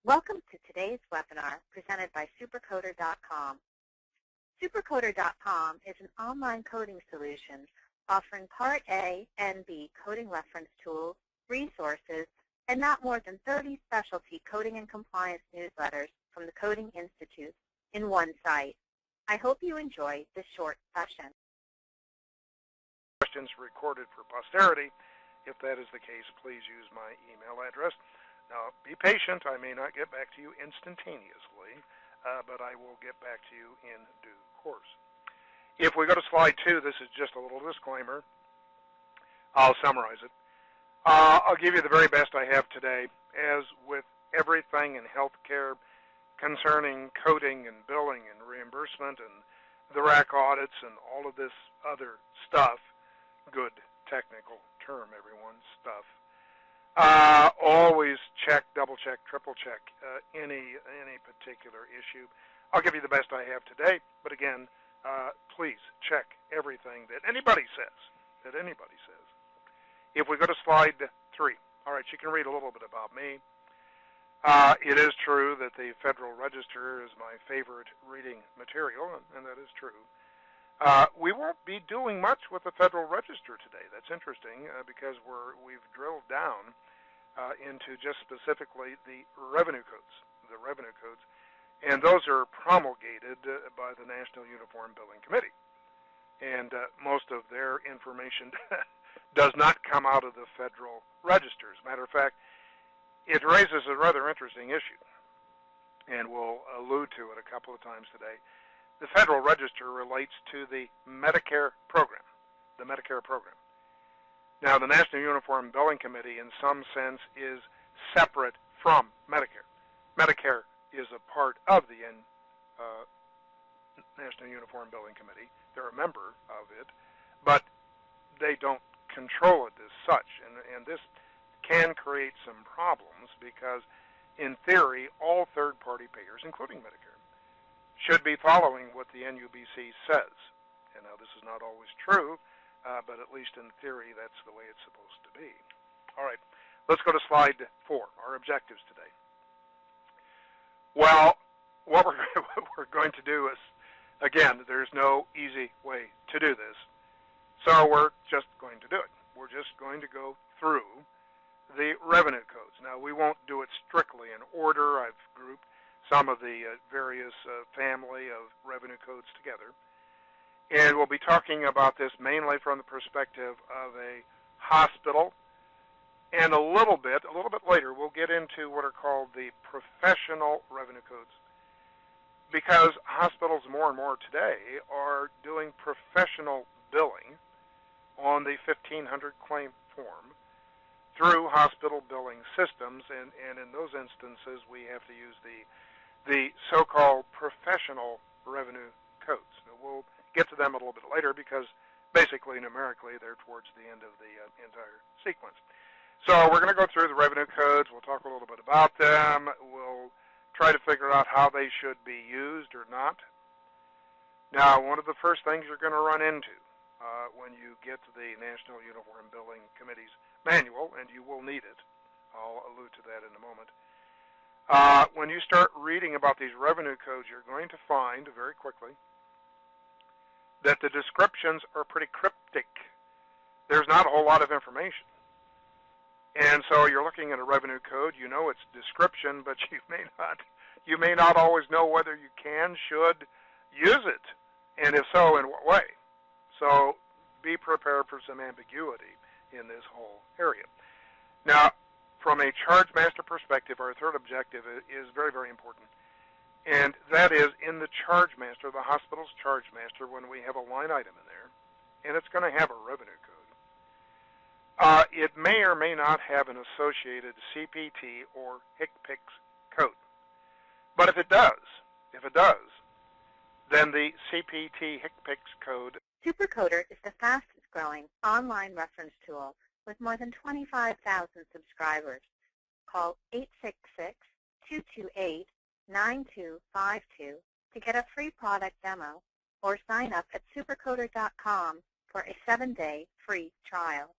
Welcome to today's webinar presented by Supercoder.com. Supercoder.com is an online coding solution offering Part A and B coding reference tools, resources, and not more than 30 specialty coding and compliance newsletters from the Coding Institute in one site. I hope you enjoy this short session. Questions recorded for posterity. If that is the case, please use my email address. Now, be patient. I may not get back to you instantaneously, but I will get back to you in due course. If we go to slide 2, this is just a little disclaimer. I'll summarize it. I'll give you the very best I have today. As with everything in healthcare concerning coding and billing and reimbursement and the RAC audits and all of this other stuff, good technical term, everyone, stuff. Always check, double check, triple check any particular issue. I'll give you the best I have today, but again, please check everything that anybody says. If we go to slide 3, all right, you can read a little bit about me. It is true that the Federal Register is my favorite reading material, and that is true. We won't be doing much with the Federal Register today. That's interesting because we've drilled down into just specifically the revenue codes, and those are promulgated by the National Uniform Billing Committee. And most of their information does not come out of the Federal Register. As a matter of fact, it raises a rather interesting issue, and we'll allude to it a couple of times today. The Federal Register relates to the Medicare program, Now, the National Uniform Billing Committee, in some sense, is separate from Medicare. Medicare is a part of the National Uniform Billing Committee. They're a member of it, but they don't control it as such. And this can create some problems because, in theory, all third-party payers, including Medicare, should be following what the NUBC says. And now this is not always true, but at least in theory, that's the way it's supposed to be. All right, let's go to slide 4, our objectives today. Well, what we're going to do is, again, there's no easy way to do this, so we're just going to do it. We're just going to go through the revenue codes. Now, we won't do it strictly in order. I've grouped some of the various family of revenue codes together. And we'll be talking about this mainly from the perspective of a hospital. And a little bit later, we'll get into what are called the professional revenue codes. Because hospitals more and more today are doing professional billing on the 1500 claim form through hospital billing systems. And in those instances, we have to use the so-called professional revenue codes. We'll get to them a little bit later because basically numerically they're towards the end of the entire sequence. So we're going to go through the revenue codes. We'll talk a little bit about them. We'll try to figure out how they should be used or not. Now, one of the first things you're going to run into when you get to the National Uniform Billing Committee's manual, and you will need it, I'll allude to that in a moment. When you start reading about these revenue codes, you're going to find very quickly that the descriptions are pretty cryptic. There's not a whole lot of information. And so you're looking at a revenue code, you know its description, but you may not always know whether you should use it, and if so, in what way. So be prepared for some ambiguity in this whole area. Now, from a charge master perspective, our third objective is very, very important. And that is in the charge master, the hospital's charge master, when we have a line item in there, and it's going to have a revenue code. It may or may not have an associated CPT or HCPCS code. But if it does, then the CPT HCPCS code. Supercoder is the fastest growing online reference tool with more than 25,000 subscribers. Call 866-228-9252 to get a free product demo or sign up at supercoder.com for a 7-day free trial.